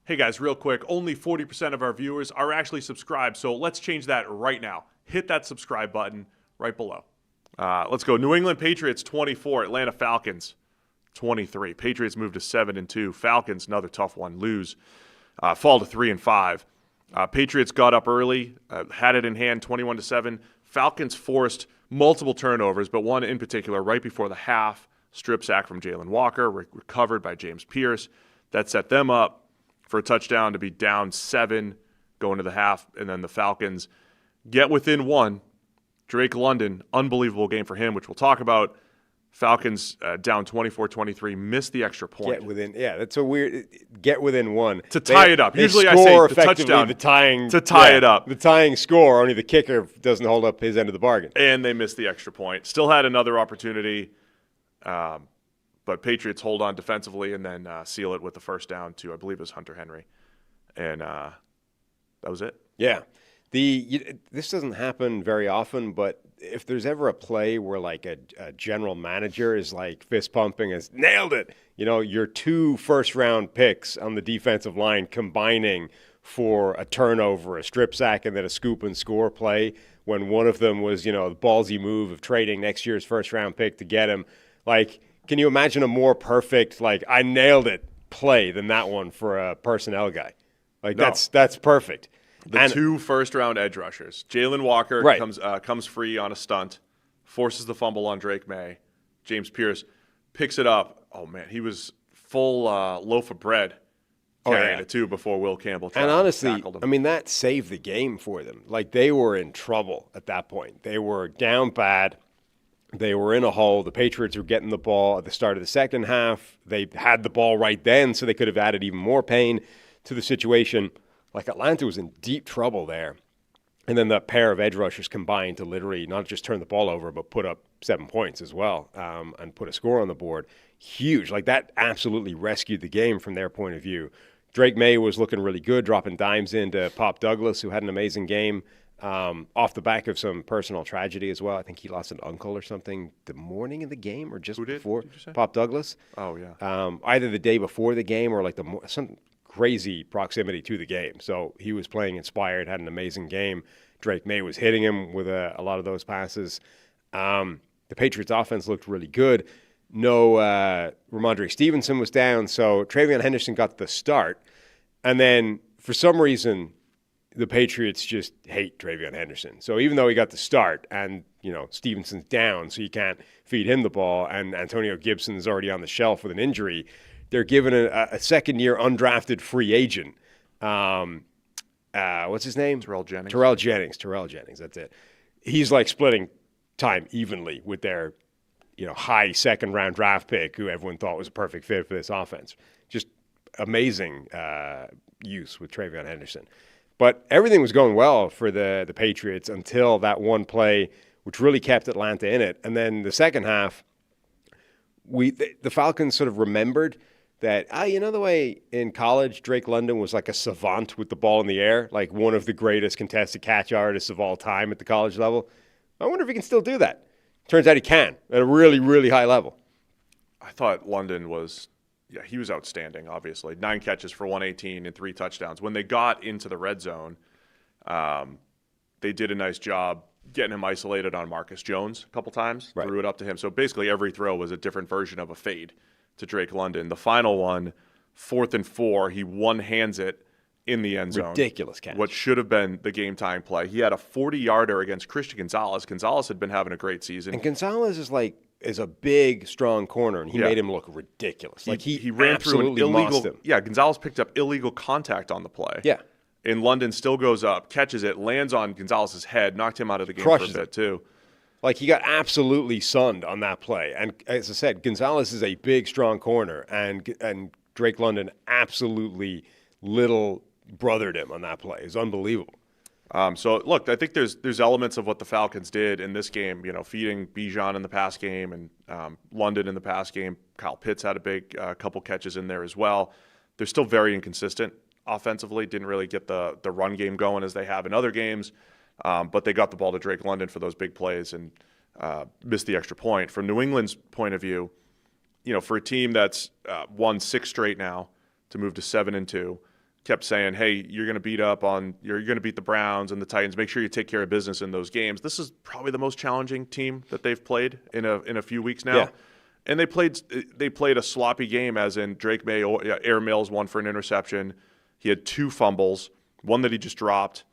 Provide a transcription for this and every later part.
Hey guys, real quick, only 40% of our viewers are actually subscribed, so let's change that right now. Hit that subscribe button right below. Let's go. New England Patriots 24, Atlanta Falcons 23. Patriots move to 7-2. Falcons, another tough one, lose. Fall to 3-5. Patriots got up early, had it in hand 21-7. Falcons forced multiple turnovers, but one in particular right before the half. Strip sack from Jalen Walker, recovered by James Pierce. That set them up for a touchdown to be down 7 going to the half, and then the Falcons get within 1. Drake London, unbelievable game for him, which we'll talk about. Falcons down 24-23, missed the extra point. Get within, yeah, that's a weird, get within 1. To tie it up. Usually I say the touchdown to tie it up. The tying score, only the kicker doesn't hold up his end of the bargain. And they missed the extra point. Still had another opportunity, but Patriots hold on defensively and then seal it with the first down to, I believe it was Hunter Henry. And that was it. Yeah. This doesn't happen very often, but if there's ever a play where like a general manager is like fist pumping, has nailed it, your 2 first-round picks on the defensive line combining for a turnover, a strip sack, and then a scoop and score play when one of them was, the ballsy move of trading next year's first-round pick to get him. Like, can you imagine a more perfect, like, I nailed it play than that one for a personnel guy? Like, no. That's perfect. The 2 first-round edge rushers. Jalen Walker comes free on a stunt, forces the fumble on Drake May. James Pierce picks it up. Oh, man, he was full loaf of bread carrying it, too, before Will Campbell tackled him. And honestly, I mean, that saved the game for them. Like, they were in trouble at that point. They were down bad. They were in a hole. The Patriots were getting the ball at the start of the second half. They had the ball right then, so they could have added even more pain to the situation. Like, Atlanta was in deep trouble there. And then the pair of edge rushers combined to literally not just turn the ball over, but put up 7 points as well and put a score on the board. Huge. Like, that absolutely rescued the game from their point of view. Drake May was looking really good, dropping dimes into Pop Douglas, who had an amazing game. Off the back of some personal tragedy as well. I think he lost an uncle or something the morning of the game or just before. Pop Douglas. Oh, yeah. Either the day before the game or like some crazy proximity to the game. So he was playing inspired, had an amazing game. Drake May was hitting him with a lot of those passes. The Patriots offense looked really good. No, Ramondre Stevenson was down, so Travion Henderson got the start. And then for some reason, the Patriots just hate Travion Henderson. So even though he got the start and, Stevenson's down, so you can't feed him the ball, and Antonio Gibson is already on the shelf with an injury, they're given a second-year undrafted free agent. What's his name? Terrell Jennings. Terrell Jennings, that's it. He's like splitting time evenly with their, high second-round draft pick, who everyone thought was a perfect fit for this offense. Just amazing use with Travion Henderson. But everything was going well for the Patriots until that one play, which really kept Atlanta in it. And then the second half, the Falcons sort of remembered that, the way in college Drake London was like a savant with the ball in the air, like one of the greatest contested catch artists of all time at the college level. I wonder if he can still do that. Turns out he can at a really, really high level. I thought London was... Yeah, he was outstanding, obviously. 9 catches for 118 and 3 touchdowns. When they got into the red zone, they did a nice job getting him isolated on Marcus Jones a couple times, threw it up to him. So basically every throw was a different version of a fade to Drake London. The final one, 4th and 4, he one-hands it in the end zone. Ridiculous catch. What should have been the game-tying play. He had a 40-yarder against Christian Gonzalez. Gonzalez had been having a great season. And Gonzalez is a big, strong corner, and he made him look ridiculous. He ran through an illegal. Yeah, Gonzalez picked up illegal contact on the play. Yeah, and London still goes up, catches it, lands on Gonzalez's head, knocked him out of the game for a bit too. Like, he got absolutely sunned on that play. And as I said, Gonzalez is a big, strong corner, and Drake London absolutely little brothered him on that play. It's unbelievable. So, look, I think there's elements of what the Falcons did in this game, feeding Bijan in the pass game and London in the pass game. Kyle Pitts had a big couple catches in there as well. They're still very inconsistent offensively. Didn't really get the run game going as they have in other games, but they got the ball to Drake London for those big plays and missed the extra point. From New England's point of view, for a team that's won 6 straight now to move to 7-2, kept saying, hey, you're going to beat the Browns and the Titans. Make sure you take care of business in those games. This is probably the most challenging team that they've played in a few weeks now. Yeah. And they played a sloppy game, as in Drake May air mails one for an interception. He had 2 fumbles, one that he just dropped,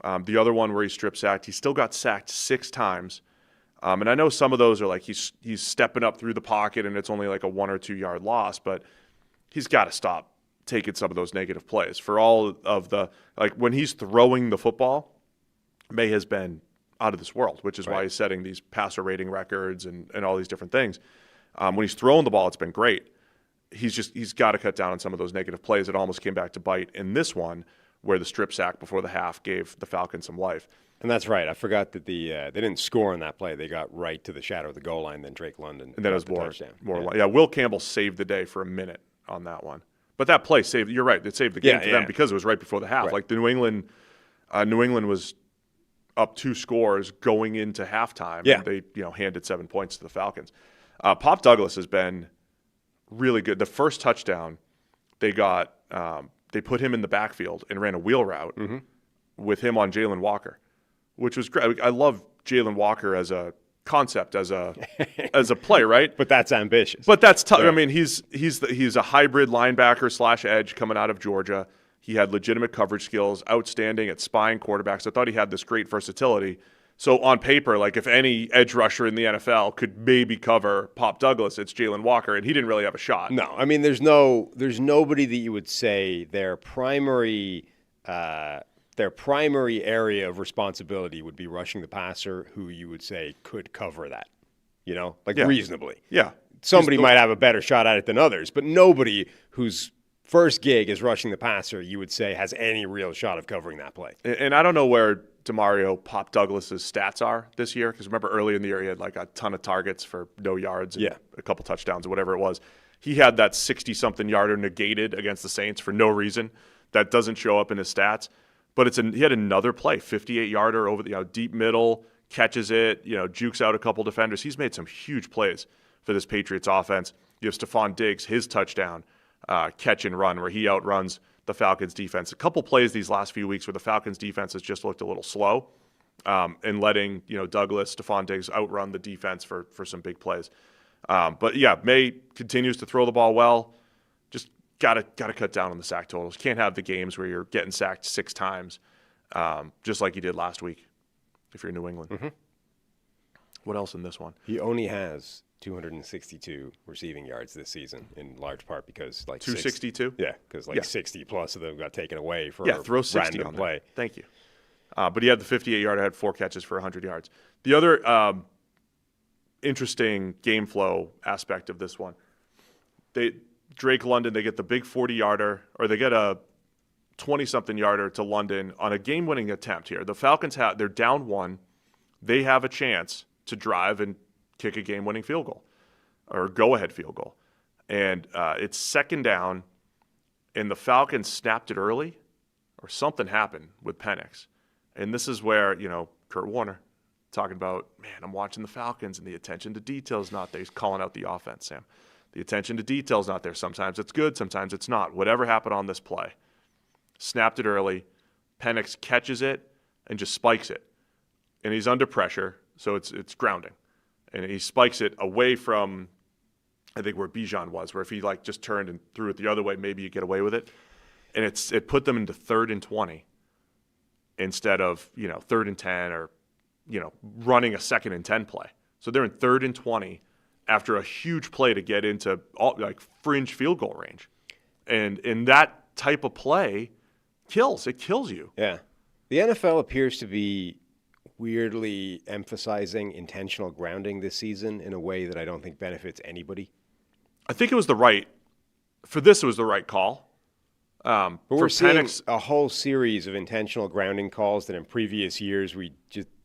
the other one where he strip sacked. He still got sacked 6 times. And I know some of those are like he's stepping up through the pocket and it's only like a 1 or 2 yard loss, but he's got to stop taking some of those negative plays. For all of the, like when he's throwing the football, May has been out of this world, which is why he's setting these passer rating records and all these different things. When he's throwing the ball, it's been great. He's got to cut down on some of those negative plays. It almost came back to bite in this one where the strip sack before the half gave the Falcons some life. And that's right. I forgot that they didn't score on that play. They got right to the shadow of the goal line. Then Drake London. And then it was more. Will Campbell saved the day for a minute on that one. But that play saved. You're right. It saved the game for them because it was right before the half. Right. Like the New England was up 2 scores going into halftime. Yeah. And they handed 7 points to the Falcons. Pop Douglas has been really good. The first touchdown they got, they put him in the backfield and ran a wheel route with him on Jalen Walker, which was great. I love Jalen Walker as a concept, as a play, right? But that's ambitious. But that's tough. Yeah. I mean, he's a hybrid linebacker / edge coming out of Georgia. He had legitimate coverage skills, outstanding at spying quarterbacks. I thought he had this great versatility. So on paper, like if any edge rusher in the NFL could maybe cover Pop Douglas, it's Jalen Walker, and he didn't really have a shot. No, I mean there's nobody that you would say their primary area of responsibility would be rushing the passer, who you would say could cover that, reasonably. Yeah, somebody might have a better shot at it than others, but nobody whose first gig is rushing the passer, you would say, has any real shot of covering that play. And I don't know where DeMario Pop Douglas's stats are this year, because remember earlier in the year he had like a ton of targets for no yards and a couple touchdowns or whatever it was. He had that 60-something yarder negated against the Saints for no reason. That doesn't show up in his stats. But he had another play, 58-yarder over the deep middle, catches it, jukes out a couple defenders. He's made some huge plays for this Patriots offense. You have Stephon Diggs, his touchdown, catch and run, where he outruns the Falcons defense. A couple plays these last few weeks where the Falcons defense has just looked a little slow, and letting Douglas, Stephon Diggs outrun the defense for some big plays. But yeah, May continues to throw the ball well. Just gotta cut down on the sack totals. Can't have the games where you're getting sacked 6 times, just like you did last week if you're New England. Mm-hmm. What else in this one? He only has 262 receiving yards this season, in large part because 262. Because 60 plus of them got taken away for throw 60 random on play. There. Thank you. But he had the 58-yarder, had 4 catches for 100 yards. The other interesting game flow aspect of this one, Drake London, they get the big 40-yarder, or they get a 20-something yarder to London on a game-winning attempt here. The Falcons they're down 1. They have a chance to drive and kick a game-winning field goal or go-ahead field goal. And it's second down, and the Falcons snapped it early, or something happened with Penix. And this is where, Kurt Warner talking about, man, I'm watching the Falcons, and the attention to detail is not there. He's calling out the offense, Sam. The attention to detail is not there. Sometimes it's good, sometimes it's not. Whatever happened on this play. Snapped it early. Penix catches it and just spikes it. And he's under pressure, so it's grounding. And he spikes it away from, I think, where Bijan was, where if he just turned and threw it the other way, maybe you get away with it. And it put them into 3rd and 20 instead of 3rd and 10 or running a 2nd and 10 play. So they're in 3rd and 20 after a huge play to get into fringe field goal range, and that type of play kills. It kills you. Yeah, the NFL appears to be weirdly emphasizing intentional grounding this season in a way that I don't think benefits anybody. I think it was the right call. But we're seeing a whole series of intentional grounding calls that in previous years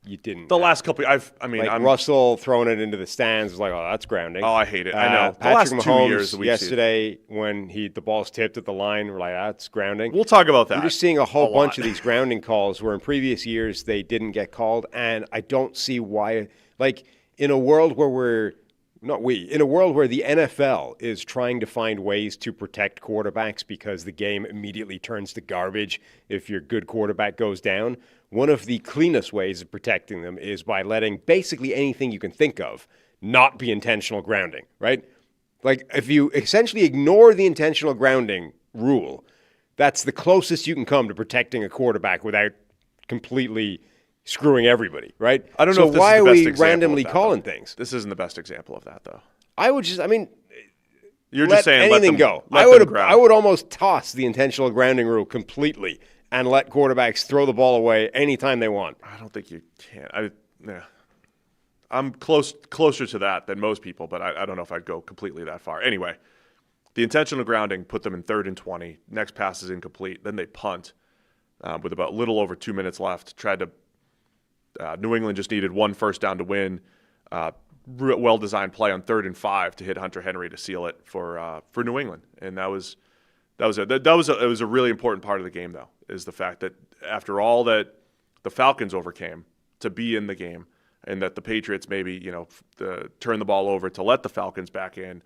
you didn't. Last couple, Russell throwing it into the stands was that's grounding. Oh, I hate it. I know. The Patrick last Mahomes 2 years, yesterday when the ball's tipped at the line, we're that's grounding. We'll talk about that. We're just seeing a whole bunch of these grounding calls where in previous years they didn't get called, and I don't see why. In a world where in a world where the NFL is trying to find ways to protect quarterbacks because the game immediately turns to garbage if your good quarterback goes down, one of the cleanest ways of protecting them is by letting basically anything you can think of not be intentional grounding, right? Like, if you essentially ignore the intentional grounding rule, that's the closest you can come to protecting a quarterback without completely screwing everybody, right? I don't know if this why is the are best we example randomly of that, calling though. things? This isn't the best example of that, though. Let You're just saying anything let them go. Let them ground. I would almost toss the intentional grounding rule completely and let quarterbacks throw the ball away anytime they want. I don't think you can. I'm closer to that than most people, but I don't know if I'd go completely that far. Anyway, the intentional grounding put them in 3rd and 20. Next pass is incomplete. Then they punt with about a little over 2 minutes left. New England just needed 1 first down to win. Well-designed play on 3rd and 5 to hit Hunter Henry to seal it for New England, and it was a really important part of the game, though, is the fact that after all that the Falcons overcame to be in the game, and that the Patriots maybe turn the ball over to let the Falcons back in,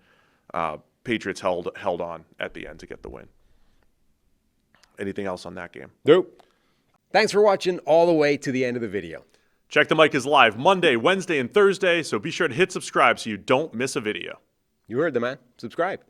Patriots held on at the end to get the win. Anything else on that game? Nope. Thanks for watching all the way to the end of the video. Check the Mic is live Monday, Wednesday, and Thursday, so be sure to hit subscribe so you don't miss a video. You heard the man. Subscribe.